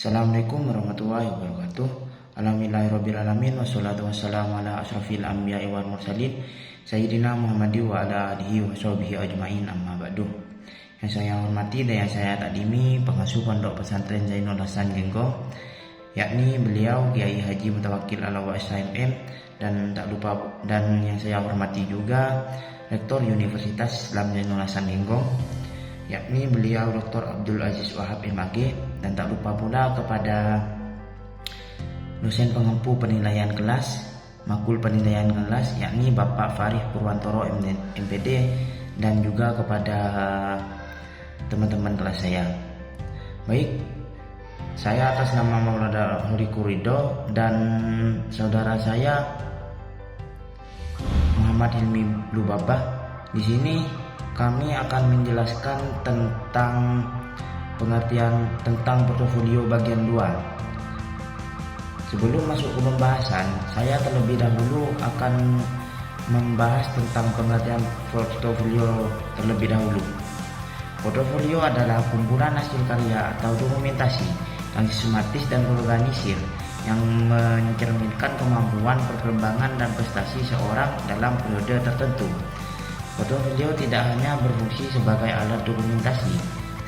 Assalamualaikum warahmatullahi wabarakatuh. Alhamdulillahirrabbilalamin. Wassalatu wassalamu ala asrafil anbiya'i wal mursalin Sayyidina Muhammadi wa ala alihi wa sahbihi ajma'in, amma ba'du. Yang saya hormati dan yang saya takdimi pengasuh Pondok Pesantren Zainul Hasan Genggong, yakni beliau Kiai Haji Mutawakkil Alawa SHMM, dan yang saya hormati juga Rektor Universitas Islam Zainul Hasan Genggong, yakni beliau Dr. Abdul Aziz Wahab MAG, dan tak lupa pula kepada dosen pengempu penilaian kelas, makul penilaian kelas, yakni Bapak Farih Purwantoro MPD, dan juga kepada teman-teman kelas saya. Baik, saya atas nama Maulana Huriku Ridho dan saudara saya Muhammad Hilmi Lubabah, di sini kami akan menjelaskan tentang pengertian tentang portofolio bagian 2. Sebelum masuk ke pembahasan, saya terlebih dahulu akan membahas tentang pengertian portofolio terlebih dahulu. Portofolio adalah kumpulan hasil karya atau dokumentasi yang sistematis dan terorganisir yang mencerminkan kemampuan, perkembangan, dan prestasi seorang dalam periode tertentu. Portofolio tidak hanya berfungsi sebagai alat dokumentasi,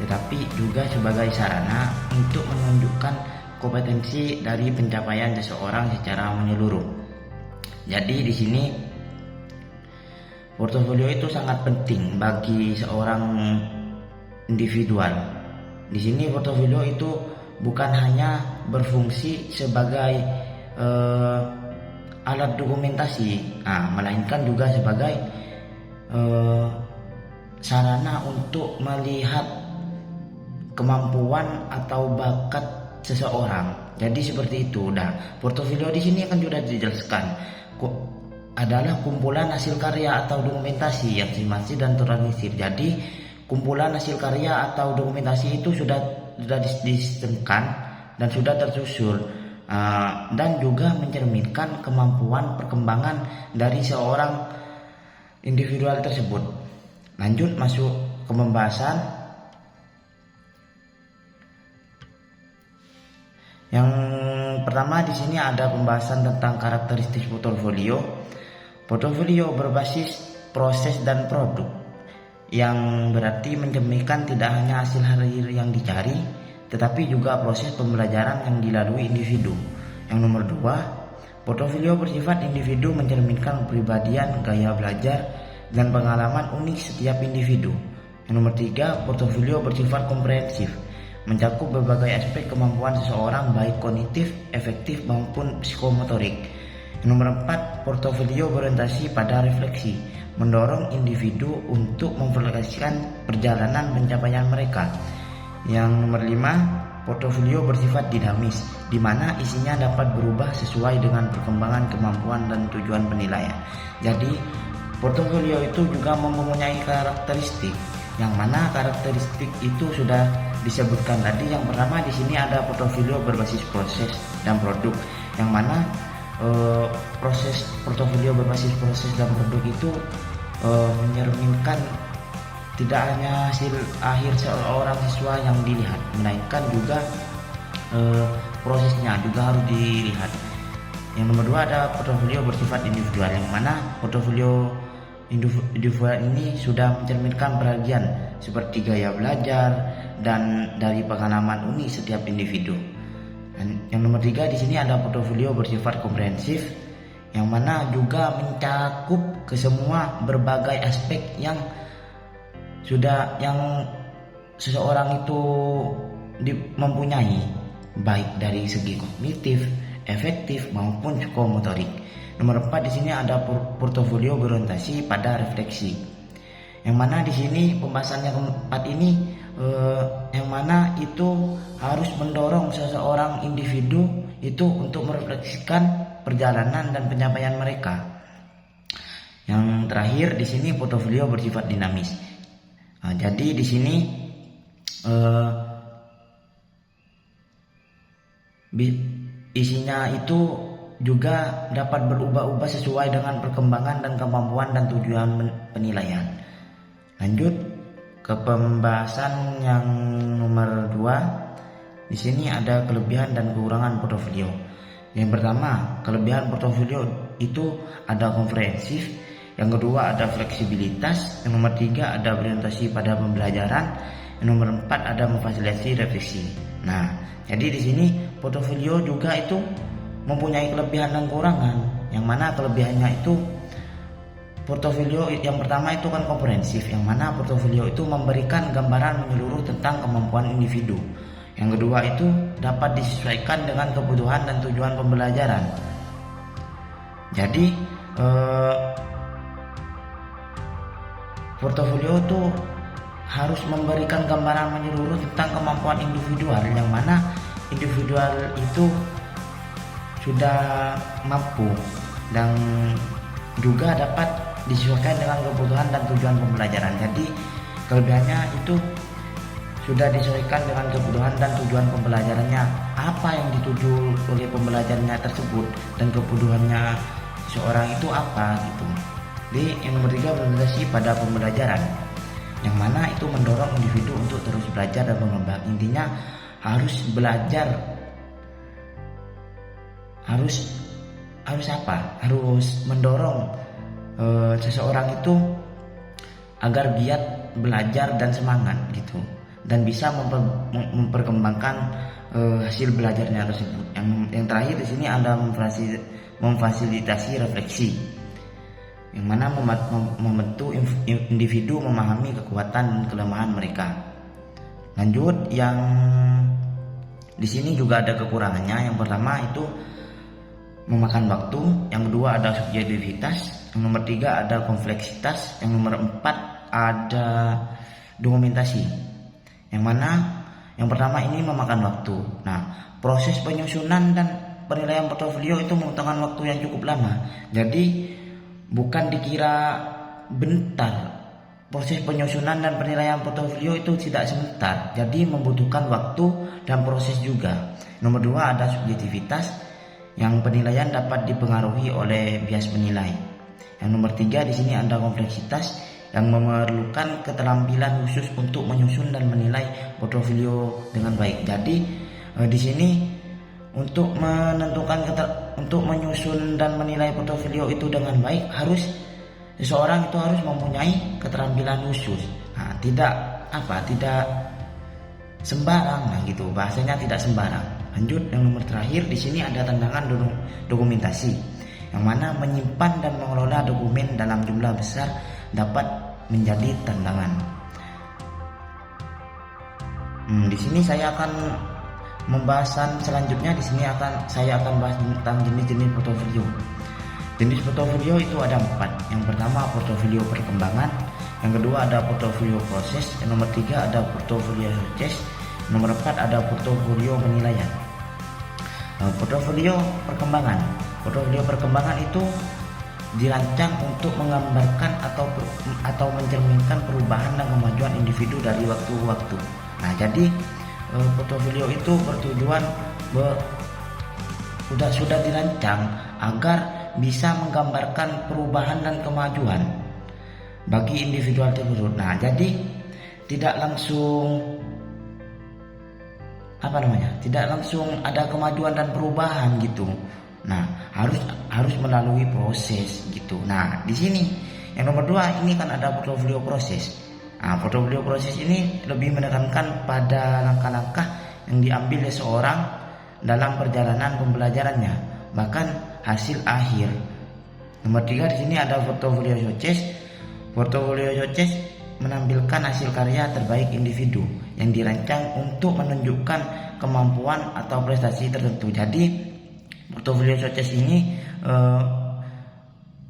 tetapi juga sebagai sarana untuk menunjukkan kompetensi dari pencapaian seseorang secara menyeluruh. Jadi di sini portofolio itu sangat penting bagi seorang individual. Di sini portofolio itu bukan hanya berfungsi sebagai alat dokumentasi, melainkan juga sebagai sarana untuk melihat kemampuan atau bakat seseorang. Jadi seperti itu. Nah, portofolio di sini kan sudah dijelaskan adalah kumpulan hasil karya atau dokumentasi yang sistematis dan terorganisir. Jadi kumpulan hasil karya atau dokumentasi itu sudah disistemkan dan sudah tersusun, dan juga mencerminkan kemampuan perkembangan dari seorang individual tersebut. Lanjut masuk ke pembahasan. Yang pertama di sini ada pembahasan tentang karakteristik portofolio. Portofolio berbasis proses dan produk, yang berarti mencerminkan tidak hanya hasil hasil yang dicari, tetapi juga proses pembelajaran yang dilalui individu. Yang nomor 2, portofolio bersifat individu, mencerminkan kepribadian, gaya belajar, dan pengalaman unik setiap individu. Yang nomor 3, portofolio bersifat komprehensif, mencakup berbagai aspek kemampuan seseorang baik kognitif, efektif maupun psikomotorik. Yang nomor 4, portofolio berorientasi pada refleksi, mendorong individu untuk memrefleksikan perjalanan pencapaian mereka. Yang nomor 5, portofolio bersifat dinamis, di mana isinya dapat berubah sesuai dengan perkembangan kemampuan dan tujuan penilaian. Jadi, portofolio itu juga mempunyai karakteristik, yang mana karakteristik itu sudah disebutkan tadi. Yang pertama di sini ada portofolio berbasis proses dan produk, yang mana proses portofolio berbasis proses dan produk itu mencerminkan tidak hanya hasil akhir seorang siswa yang dilihat, melainkan juga prosesnya juga harus dilihat. Yang nomor 2 ada portofolio bersifat individual, yang mana portofolio individual ini sudah mencerminkan bagian seperti gaya belajar dan dari pengalaman unik setiap individu. Dan yang nomor 3 di sini ada portofolio bersifat komprehensif, yang mana juga mencakup ke semua berbagai aspek yang seseorang itu mempunyai, baik dari segi kognitif, efektif maupun psikomotorik. Nomor 4 di sini ada portofolio berorientasi pada refleksi, yang mana di sini pembahasan yang keempat ini yang mana itu harus mendorong seseorang individu itu untuk merefleksikan perjalanan dan pencapaian mereka. Yang terakhir di sini portofolio bersifat dinamis. Jadi di sini isinya itu juga dapat berubah-ubah sesuai dengan perkembangan dan kemampuan dan tujuan penilaian. Lanjut ke pembahasan yang nomor 2. di sini ada kelebihan dan kekurangan portofolio. Yang pertama, kelebihan portofolio itu ada komprehensif. Yang kedua ada fleksibilitas. Yang nomor 3 ada orientasi pada pembelajaran. Yang nomor 4 ada memfasilitasi refleksi. Nah, jadi di sini portofolio juga itu mempunyai kelebihan dan kekurangan. Yang mana kelebihannya itu portofolio yang pertama itu kan komprehensif, yang mana portofolio itu memberikan gambaran menyeluruh tentang kemampuan individu. Yang kedua itu dapat disesuaikan dengan kebutuhan dan tujuan pembelajaran. Jadi portofolio itu harus memberikan gambaran menyeluruh tentang kemampuan individual, yang mana individual itu sudah mampu dan juga dapat disesuaikan dengan kebutuhan dan tujuan pembelajaran. Jadi kelebihannya itu sudah disesuaikan dengan kebutuhan dan tujuan pembelajarannya, apa yang dituju oleh pembelajarannya tersebut dan kebutuhannya seorang itu apa gitu. Jadi yang nomor 3 berorientasi pada pembelajaran, yang mana itu mendorong individu untuk terus belajar dan mengembang. Intinya harus belajar, harus apa? Harus mendorong seseorang itu agar giat belajar dan semangat gitu, dan bisa memperkembangkan hasil belajarnya tersebut. Yang terakhir di sini ada memfasilitasi refleksi, yang mana membantu individu memahami kekuatan dan kelemahan mereka. Lanjut, yang di sini juga ada kekurangannya. Yang pertama itu memakan waktu. Yang kedua ada subjektivitas. Yang nomor 3 ada kompleksitas. Yang nomor 4 ada dokumentasi. Yang mana yang pertama ini memakan waktu. Nah, proses penyusunan dan penilaian portofolio itu membutuhkan waktu yang cukup lama. Jadi bukan dikira bentar. Proses penyusunan dan penilaian portofolio itu tidak sebentar. Jadi membutuhkan waktu dan proses juga. Nomor 2 ada subjektivitas, yang penilaian dapat dipengaruhi oleh bias penilai. Yang nomor 3 di sini ada kompleksitas, yang memerlukan keterampilan khusus untuk menyusun dan menilai portofolio dengan baik. Jadi di sini untuk untuk menyusun dan menilai portofolio itu dengan baik, seseorang itu harus mempunyai keterampilan khusus. Nah, tidak sembarang gitu, bahasanya tidak sembarang. Lanjut, yang nomor terakhir di sini ada tantangan dokumentasi, yang mana menyimpan dan mengelola dokumen dalam jumlah besar dapat menjadi tantangan. Di sini saya akan pembahasan selanjutnya. Di sini saya akan bahas tentang jenis-jenis portofolio. Jenis portofolio itu ada 4. Yang pertama portofolio perkembangan, yang kedua ada portofolio proses, yang nomor 3 ada portofolio sukses, nomor 4 ada portofolio penilaian. Portofolio perkembangan. Portofolio perkembangan itu dirancang untuk menggambarkan atau mencerminkan perubahan dan kemajuan individu dari waktu ke waktu. Nah, jadi portofolio itu bertujuan sudah dirancang agar bisa menggambarkan perubahan dan kemajuan bagi individual tersebut. Nah, jadi tidak langsung ada kemajuan dan perubahan gitu. Nah, harus melalui proses gitu. Nah, di sini yang nomor 2 ini kan ada portofolio proses. Nah, portofolio proses ini lebih menekankan pada langkah-langkah yang diambil oleh seorang dalam perjalanan pembelajarannya, bahkan hasil akhir. Nomor 3 di sini ada portofolio sukses. Portofolio sukses menampilkan hasil karya terbaik individu yang dirancang untuk menunjukkan kemampuan atau prestasi tertentu. Jadi portofolio sukses ini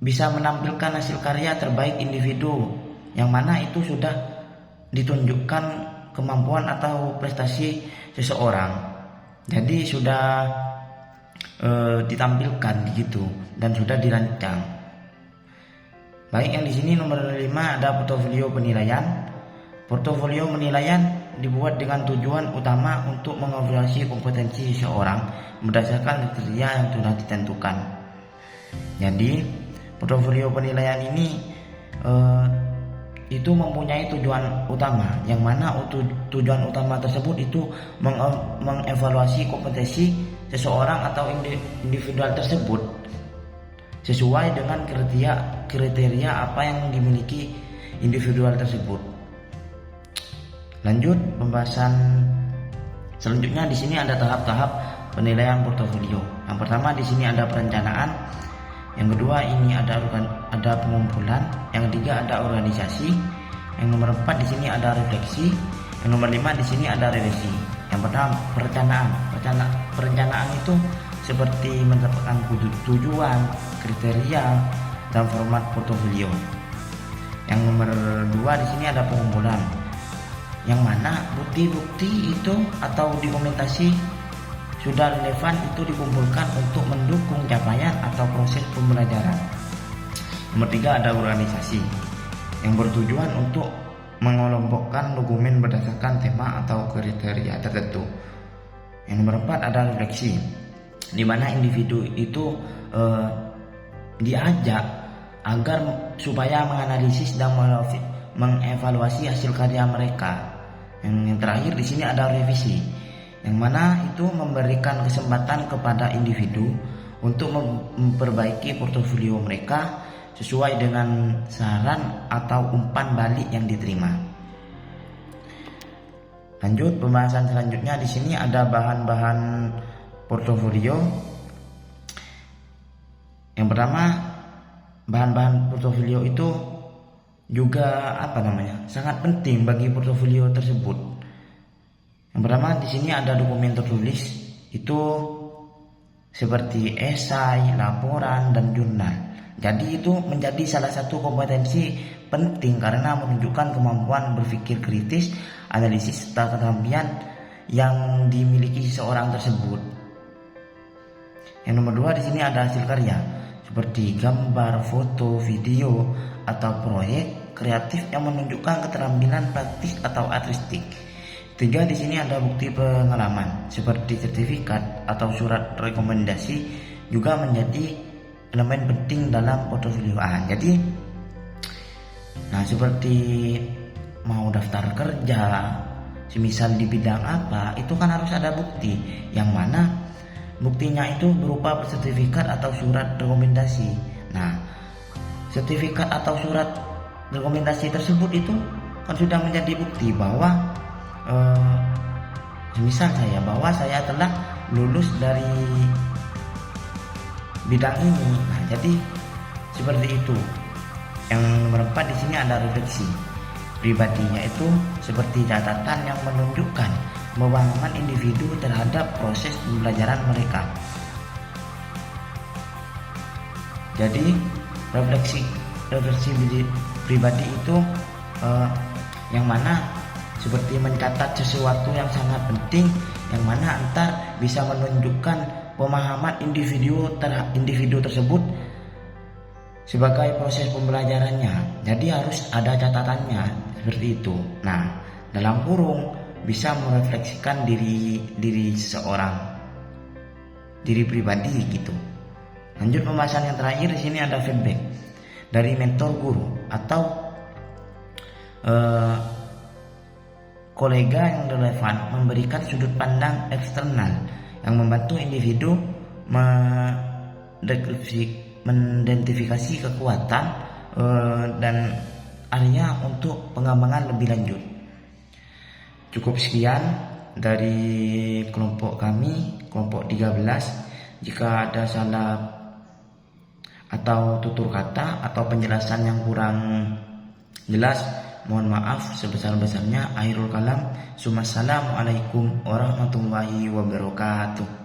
bisa menampilkan hasil karya terbaik individu, yang mana itu sudah ditunjukkan kemampuan atau prestasi seseorang. Jadi sudah ditampilkan gitu dan sudah dirancang. Baik, yang di sini nomor 5 ada portofolio penilaian. Portofolio penilaian dibuat dengan tujuan utama untuk mengevaluasi kompetensi seseorang berdasarkan kriteria yang sudah ditentukan. Jadi portofolio penilaian ini itu mempunyai tujuan utama, yang mana tujuan utama tersebut itu mengevaluasi kompetensi seseorang atau individual tersebut sesuai dengan kriteria apa yang dimiliki individual tersebut. Lanjut pembahasan selanjutnya, di sini ada tahap-tahap penilaian portofolio. Yang pertama di sini ada perencanaan, yang kedua ini ada pengumpulan, yang ketiga ada organisasi, yang nomor 4 di sini ada refleksi, yang nomor 5 di sini ada revisi. Yang pertama perencanaan. Perencanaan itu seperti menetapkan tujuan, kriteria, dan format portofolio. Yang nomor 2 di sini ada pengumpulan, yang mana bukti-bukti itu atau dokumentasi sudah relevan itu dikumpulkan untuk mendukung capaian atau proses pembelajaran. Nomor 3 ada organisasi, yang bertujuan untuk mengelompokkan dokumen berdasarkan tema atau kriteria tertentu. Yang nomor 4 ada refleksi, di mana individu itu diajak agar supaya menganalisis dan mengevaluasi hasil karya mereka. Yang terakhir di sini ada revisi, yang mana itu memberikan kesempatan kepada individu untuk memperbaiki portofolio mereka sesuai dengan saran atau umpan balik yang diterima. Lanjut pembahasan selanjutnya, di sini ada bahan-bahan portofolio. Yang pertama, bahan-bahan portofolio itu juga sangat penting bagi portofolio tersebut. Yang pertama di sini ada dokumen tertulis, itu seperti esai, laporan, dan jurnal. Jadi itu menjadi salah satu kompetensi penting karena menunjukkan kemampuan berpikir kritis, analisis, serta keterampilan yang dimiliki seseorang tersebut. Yang nomor 2 di sini ada hasil karya seperti gambar, foto, video, atau proyek kreatif yang menunjukkan keterampilan praktis atau artistik. 3 di sini ada bukti pengalaman seperti sertifikat atau surat rekomendasi, juga menjadi elemen penting dalam portofolio. Jadi seperti mau daftar kerja, semisal di bidang apa, itu kan harus ada bukti, yang mana buktinya itu berupa sertifikat atau surat rekomendasi. Sertifikat atau surat rekomendasi tersebut itu kan sudah menjadi bukti bahwa misal saya telah lulus dari bidang ini. Jadi seperti itu. Yang nomor 4 di sini ada refleksi pribadinya, itu seperti catatan yang menunjukkan pemahaman individu terhadap proses pembelajaran mereka. Jadi refleksi pribadi itu yang mana seperti mencatat sesuatu yang sangat penting, yang mana antar bisa menunjukkan pemahaman individu tersebut sebagai proses pembelajarannya. Jadi harus ada catatannya seperti itu. Dalam kurung bisa merefleksikan diri seseorang, diri pribadi gitu. Lanjut pembahasan yang terakhir, di sini ada feedback dari mentor, guru, atau kolega yang relevan, memberikan sudut pandang eksternal yang membantu individu mengidentifikasi kekuatan dan area untuk pengembangan lebih lanjut. Cukup sekian dari kelompok kami, kelompok 13. Jika ada salah atau tutur kata atau penjelasan yang kurang jelas, mohon maaf sebesar-besarnya. Akhirul kalam. Assalamualaikum warahmatullahi wabarakatuh.